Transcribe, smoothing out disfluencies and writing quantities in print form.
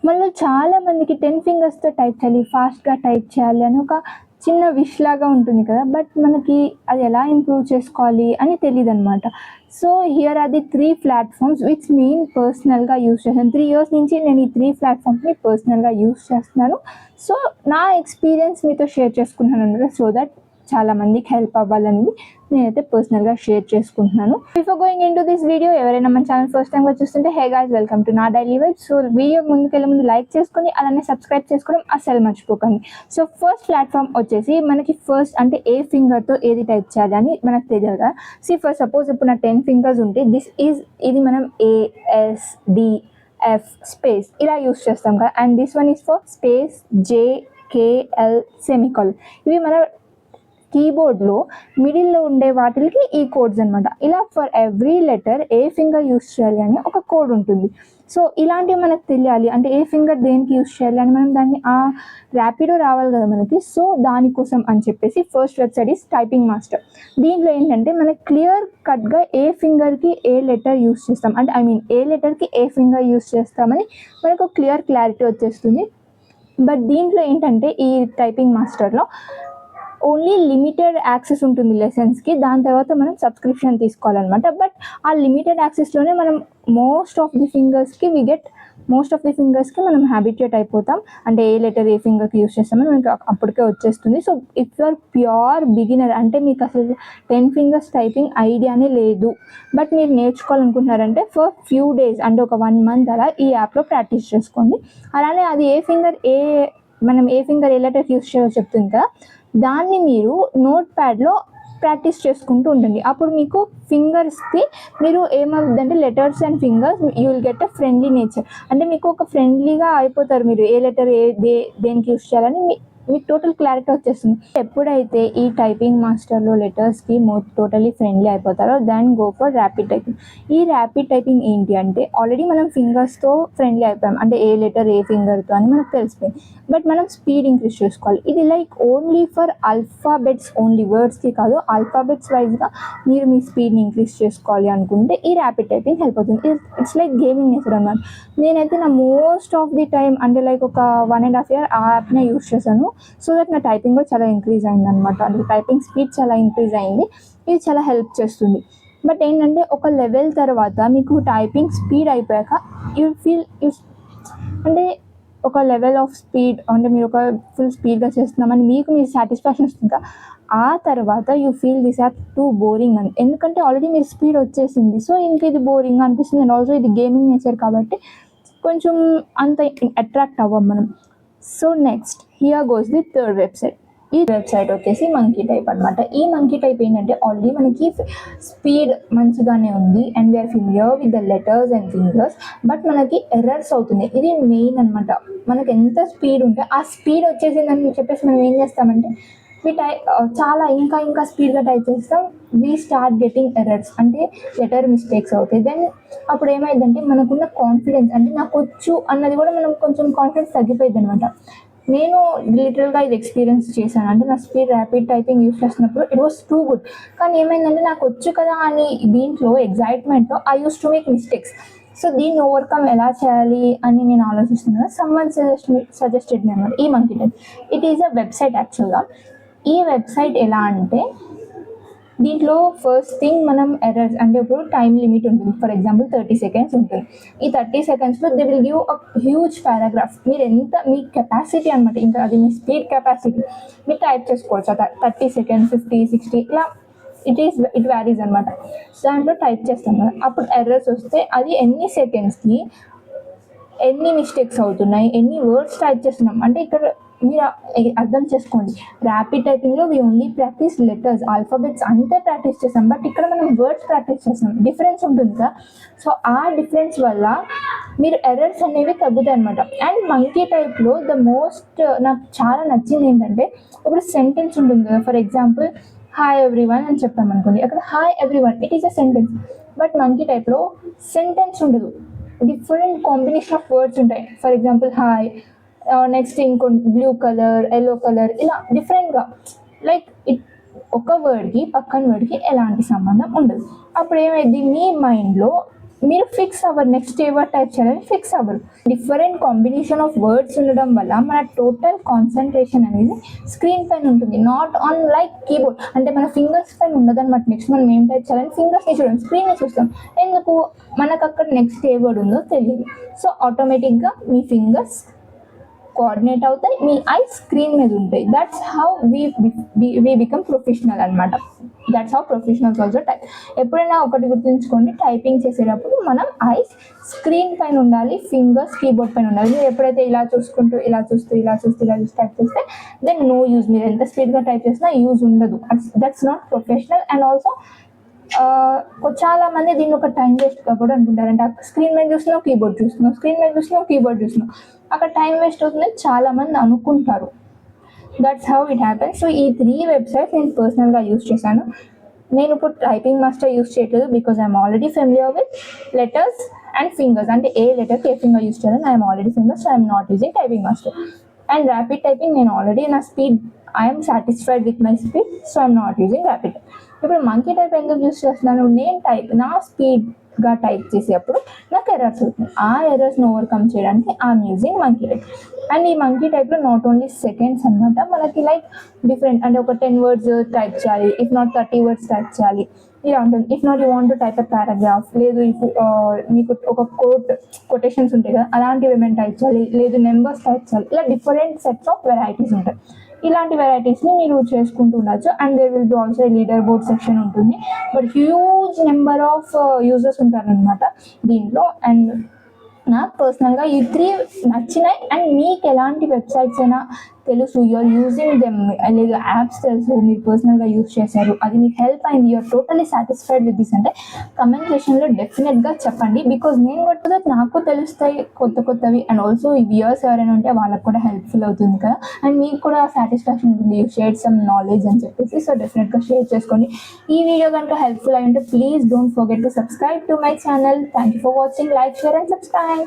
మనలో చాలా మందికి 10 ఫింగర్స్‌తో టైప్ చేయాలి, ఫాస్ట్‌గా టైప్ చేయాలి అని ఒక చిన్న విష్ లాగా ఉంటుంది కదా! బట్ మనకి అది ఎలా ఇంప్రూవ్ చేసుకోవాలి అని తెలీదనమాట. So, here are the 3 platforms which నేను పర్సనల్‌గా యూజ్ చేశాను. 3 ఇయర్స్ నుంచి నేను ఈ 3 ప్లాట్‌ఫార్మ్స్‌ని పర్సనల్‌గా యూజ్ చేస్తున్నాను. సో, నా ఎక్స్‌పీరియన్స్ మీతో షేర్ చేసుకుంటున్నాననమాట. సో దట్ చాలా మందికి హెల్ప్ అవ్వాలనేది నేనైతే పర్సనల్‌గా షేర్ చేసుకుంటున్నాను. Before going into this video ఎవరైనా మన ఛానల్ ఫస్ట్ టైమ్‌గా చూస్తుంటే హే గైస్ వెల్కమ్ టు నా డైలీ వైబ్స్. సో వీడియో ముందుకెళ్ళే ముందు లైక్ చేసుకొని అలానే సబ్స్క్రైబ్ చేసుకోవడం అస్సలు మర్చిపోకండి. సో ఫస్ట్ ప్లాట్‌ఫామ్ వచ్చేసి మనకి ఫస్ట్ అంటే ఏ ఫింగర్‌తో ఏది టైప్ చేయాలి అని మనకు తెలియదు కదా. ఫర్ సపోజ్ ఇప్పుడు నా 10 ఫింగర్స్ ఉంటే ఇది మనం ASDF స్పేస్ ఇలా యూస్ చేస్తాం కదా. And this one is for space JKL semicolon. ఇవి మన కీబోర్డ్లో మిడిల్లో ఉండే వాటికి ఈ కోడ్స్ అనమాట. ఇలా for every letter A finger use చేయాలి అని ఒక కోడ్ ఉంటుంది. సో ఇలాంటివి మనకు తెలియాలి అంటే ఏ ఫింగర్ దేనికి యూస్ చేయాలి అని మనం దాన్ని ర్యాపిడో రావాలి కదా మనకి. సో దానికోసం అని చెప్పేసి first website is typing master. దీంట్లో ఏంటంటే మనకి క్లియర్ కట్గా ఏ ఫింగర్కి ఏ లెటర్ యూస్ చేస్తాం అంటే ఏ లెటర్కి ఏ ఫింగర్ యూస్ చేస్తామని మనకు క్లారిటీ వచ్చేస్తుంది. బట్ దీంట్లో ఏంటంటే ఈ టైపింగ్ మాస్టర్లో ఓన్లీ లిమిటెడ్ యాక్సెస్ ఉంటుంది లెసన్స్కి. దాని తర్వాత మనం సబ్స్క్రిప్షన్ తీసుకోవాలన్నమాట. బట్ ఆ లిమిటెడ్ యాక్సెస్లోనే మనం మోస్ట్ ఆఫ్ ది ఫింగర్స్కి మనం హ్యాబిట్యూట్ అయిపోతాం. అంటే ఏ లెటర్ ఏ ఫింగర్కి యూస్ చేస్తామని మనకి అప్పటికే వచ్చేస్తుంది. So if you are pure beginner అంటే మీకు అసలు 10 ఫింగర్స్ టైపింగ్ ఐడియానే లేదు, బట్ మీరు నేర్చుకోవాలనుకుంటున్నారంటే ఫర్ ఫ్యూ డేస్ అంటే ఒక 1 మంత్ అలా ఈ యాప్లో ప్రాక్టీస్ చేసుకోండి. అలానే అది మనం ఏ ఫింగర్ ఏ లెటర్కి యూస్ చేయాలో చెప్తుంది కదా, దాన్ని మీరు నోట్ ప్యాడ్లో ప్రాక్టీస్ చేసుకుంటూ ఉండండి. అప్పుడు మీకు ఫింగర్స్కి మీరు ఏమవుతుందంటే letters and fingers you will get a friendly nature. అంటే మీకు ఒక ఫ్రెండ్లీగా అయిపోతారు. మీరు ఏ లెటర్ దేనికి యూస్ చేయాలని మీకు టోటల్ క్లారిటీ వచ్చేస్తుంది. ఎప్పుడైతే ఈ టైపింగ్ మాస్టర్లో లెటర్స్కి టోటలీ ఫ్రెండ్లీ అయిపోతారో then go for rapid typing. ఈ ర్యాపిడ్ టైపింగ్ ఏంటి అంటే ఆల్రెడీ మనం ఫింగర్స్తో ఫ్రెండ్లీ అయిపోయాం అంటే ఏ లెటర్ ఏ ఫింగర్తో అని మనకు తెలిసిపోయింది. బట్ మనం స్పీడ్ ఇంక్రీజ్ చేసుకోవాలి. ఇది like only for alphabets only, వర్డ్స్కి కాదు. ఆల్ఫాబెట్స్ వైజ్గా మీరు మీ స్పీడ్ని ఇంక్రీజ్ చేసుకోవాలి అనుకుంటే ఈ ర్యాపిడ్ టైపింగ్ హెల్ప్ అవుతుంది. ఇట్స్ లైక్ గేమింగ్ నేచర్ అన్నమాట. నేనైతే నా మోస్ట్ ఆఫ్ ది టైం అంటే లైక్ ఒక 1.5 year ఆ యాప్నే యూస్ చేశాను. సో దట్ నా టైపింగ్ కూడా చాలా ఇంక్రీజ్ అయింది అనమాట. అంటే టైపింగ్ స్పీడ్ చాలా ఇంక్రీజ్ అయింది. ఇది చాలా హెల్ప్ చేస్తుంది. బట్ ఏంటంటే ఒక లెవెల్ తర్వాత మీకు టైపింగ్ స్పీడ్ అయిపోయాక యూ ఫీల్ అంటే ఒక లెవెల్ ఆఫ్ స్పీడ్ అంటే మీరు ఒక ఫుల్ స్పీడ్గా చేస్తున్నామని మీరు సాటిస్ఫాక్షన్ వస్తుంది. ఆ తర్వాత you feel this app two boring అని, ఎందుకంటే ఆల్రెడీ మీరు స్పీడ్ వచ్చేసింది. సో ఇంక ఇది బోరింగ్ అనిపిస్తుంది. అండ్ ఆల్సో ఇది గేమింగ్ నేచర్ కాబట్టి కొంచెం అంత అట్రాక్ట్ అవ్వం మనం. So next here goes the third website. ఈ వెబ్సైట్ వచ్చేసి మంకీ టైప్ అనమాట. ఈ మంకీ టైప్ ఏంటంటే ఆల్రెడీ మనకి స్పీడ్ మంచిగానే ఉంది and we're familiar with the letters and fingers. But మనకి ఎర్రర్స్ అవుతుంది. ఇది మెయిన్ అనమాట. మనకి ఎంత స్పీడ్ ఉంటే ఆ స్పీడ్ వచ్చేసిందని చెప్పేసి మనం ఏం చేస్తామంటే చాలా ఇంకా స్పీడ్గా టైప్ చేస్తాం. వీ స్టార్ట్ గెటింగ్ ఎర్రర్స్ అంటే లెటర్ మిస్టేక్స్ అవుతాయి. దెన్ అప్పుడు ఏమైందంటే మనకున్న కాన్ఫిడెన్స్ అంటే నాకు వచ్చు అన్నది కూడా మనం కొంచెం కాన్ఫిడెన్స్ తగ్గిపోయింది అనమాట. నేను లిటరల్గా ఇది ఎక్స్పీరియన్స్ చేశాను. అంటే నా స్పీడ్ ర్యాపిడ్ టైపింగ్ యూస్ చేసినప్పుడు ఇట్ వాస్ టూ గుడ్. కానీ ఏమైందంటే నాకు వచ్చు కదా అని దీంట్లో ఎగ్జైట్మెంట్లో I use to make mistakes. So దీన్ని ఓవర్కమ్ ఎలా చేయాలి అని నేను ఆలోచిస్తున్నాను. సమ్వన్ సజెస్టెడ్ మీ అన్నమాట ఈ monkey type. It is a website యాక్చువల్గా. ఈ వెబ్సైట్ ఎలా అంటే దీంట్లో ఫస్ట్ థింగ్ మనం ఎర్రర్స్ అంటే ఇప్పుడు టైం లిమిట్ ఉంటుంది. ఫర్ ఎగ్జాంపుల్ 30 seconds ఉంటుంది. ఈ 30 secondsలో they will give a huge paragraph. మీరు మీ కెపాసిటీ అనమాట, ఇంకా అది మీ స్పీడ్ కెపాసిటీ మీరు టైప్ చేసుకోవచ్చు. 30 seconds 50 60 ఇలా ఇట్ వ్యారీస్ అనమాట. దాంట్లో టైప్ చేస్తాం కదా, అప్పుడు ఎర్రర్స్ వస్తే అది ఎన్ని సెకండ్స్కి ఎన్ని మిస్టేక్స్ అవుతున్నాయి, ఎన్ని వర్డ్స్ టైప్ చేస్తున్నాం అంటే ఇక్కడ మీరు అర్థం చేసుకోండి. ర్యాపిడ్ టైపింగ్లో we only practice letters alphabets అంతే ప్రాక్టీస్ చేస్తాం. బట్ ఇక్కడ మనం వర్డ్స్ ప్రాక్టీస్ చేస్తాం. డిఫరెన్స్ ఉంటుంది కదా. సో ఆ డిఫరెన్స్ వల్ల మీరు ఎర్రర్స్ అనేవి తగ్గుతాయి అనమాట. అండ్ మంకీ టైప్లో నాకు చాలా నచ్చింది ఏంటంటే ఇప్పుడు సెంటెన్స్ ఉంటుంది కదా. ఫర్ ఎగ్జాంపుల్ హాయ్ ఎవ్రీవన్ అని చెప్పామనుకోండి, అక్కడ hi everyone it is a sentence. But monkey టైప్లో సెంటెన్స్ ఉండదు, డిఫరెంట్ కాంబినేషన్ ఆఫ్ వర్డ్స్ ఉంటాయి. ఫర్ ఎగ్జాంపుల్ హాయ్, నెక్స్ట్ ఇంకో బ్లూ కలర్, ఎల్లో కలర్ ఇలా డిఫరెంట్గా లైక్ ఒక వర్డ్కి పక్కన వర్డ్కి ఎలాంటి సంబంధం ఉండదు. అప్పుడు ఏమైంది మీ మైండ్లో మీరు ఫిక్స్ అవ్వరు, నెక్స్ట్ ఏ వర్డ్ టైప్ చేయాలని ఫిక్స్ అవ్వరు. డిఫరెంట్ కాంబినేషన్ ఆఫ్ వర్డ్స్ ఉండడం వల్ల మన టోటల్ కాన్సన్ట్రేషన్ అనేది స్క్రీన్ పైన ఉంటుంది, నాట్ ఆన్ లైక్ కీబోర్డ్. అంటే మన ఫింగర్స్ పైన ఉండదన్నమాట. నెక్స్ట్ మనం ఏం టైప్ చేయాలని ఫింగర్స్ని చూడండి, స్క్రీన్ని చూస్తాం. ఎందుకు? మనకు అక్కడ నెక్స్ట్ ఏ వర్డ్ ఉందో తెలియదు. సో ఆటోమేటిక్గా మీ ఫింగర్స్ కోఆర్డినేట్ అవుతాయి, మీ ఐస్ స్క్రీన్ మీద ఉంటాయి. That's how we become professional అనమాట. That's how professionals also type. ఎప్పుడైనా ఒకటి గుర్తుంచుకోండి, టైపింగ్ చేసేటప్పుడు మనం ఐస్ స్క్రీన్ పైన ఉండాలి, ఫింగర్స్ కీబోర్డ్ పైన ఉండాలి. మీరు ఎప్పుడైతే ఇలా చూసుకుంటూ ఇలా చూస్తూ టైప్ చేస్తే దెన్ నో యూజ్. మీరు ఎంత స్పీడ్గా టైప్ చేసినా యూజ్ ఉండదు. That's not professional. And also చాలా మంది దీన్ని ఒక టైం వేస్ట్గా కూడా అనుకుంటారు. అంటే స్క్రీన్ మీద చూస్తున్నావు, కీబోర్డ్ చూస్తున్నావు, స్క్రీన్ మీద చూస్తున్నావు, కీబోర్డ్ చూస్తున్నావు, అక్కడ టైం వేస్ట్ అవుతుందని చాలా మంది అనుకుంటారు. That's how it happens. So ఈ 3 వెబ్సైట్స్ నేను పర్సనల్గా యూజ్ చేశాను. నేను ఇప్పుడు టైపింగ్ మాస్టర్ యూజ్ చేయట్లేదు, because I'm already familiar with letters and fingers. అంటే ఏ లెటర్కి ఏ ఫింగర్ యూజ్ చేయాలని I'm already fingers, so I'm not using typing master. And rapid typing నేను ఆల్రెడీ నా speed, I'm satisfied with my speed, so I'm not using rapid. ఇప్పుడు monkey type ఎందుకు use చేస్తున్నాను? నేను నా స్పీడ్గా టైప్ చేసేటప్పుడు నాకు ఎర్రర్స్ అవుతుంది. ఆ ఎర్రర్స్ని ఓవర్కమ్ చేయడానికి I'm using monkey type. And ఈ మంకీ టైప్లో నాట్ ఓన్లీ సెకండ్స్ అనమాట, మనకి లైక్ డిఫరెంట్. అంటే ఒక 10 words టైప్ చేయాలి, ఇఫ్ నాట్ 30 words టైప్ చేయాలి, ఇలా ఉంటుంది. If not you want to type a paragraph, లేదు మీకు ఒక కొటేషన్స్ ఉంటాయి కదా, అలాంటివి ఏమైనా టైప్ చేయాలి, లేదు నెంబర్స్ టైప్ చేయాలి, ఇలా డిఫరెంట్ సెట్స్ ఆఫ్ వెరైటీస్ ఉంటాయి. ఇలాంటి వెరైటీస్ని మీరు చేసుకుంటూ ఉండొచ్చు. And there will be also leaderboard section ఉంటుంది. But huge number of users ఉంటారనమాట దీంట్లో. అండ్ నాకు పర్సనల్గా ఈ 3 నచ్చినాయి. అండ్ మీకు ఎలాంటి వెబ్సైట్స్ అయినా తెలుసు, యూఆర్ యూజింగ్ దెమ్, లేదు యాప్స్ తెలుసు, మీరు పర్సనల్గా యూజ్ చేశారు, అది మీకు హెల్ప్ అయింది, you're totally satisfied with this అంటే కమెంట్ సెక్షన్లో డెఫినెట్గా చెప్పండి. బికాజ్ నేను కూడా నాకు తెలుస్తాయి కొత్తవి. అండ్ ఆల్సో ఈ వ్యూయర్స్ ఎవరైనా ఉంటే వాళ్ళకి కూడా హెల్ప్ఫుల్ అవుతుంది కదా, అండ్ మీకు కూడా సాటిస్ఫాక్షన్ ఉంటుంది, యూ షేర్ సమ్ నాలెడ్జ్ అని చెప్పేసి. సో డెఫినెట్గా షేర్ చేసుకోండి. ఈ వీడియో కనుక హెల్ప్ఫుల్ అయి ఉంటే please don't forget to subscribe to my channel. Thank you for watching. Like, share and subscribe.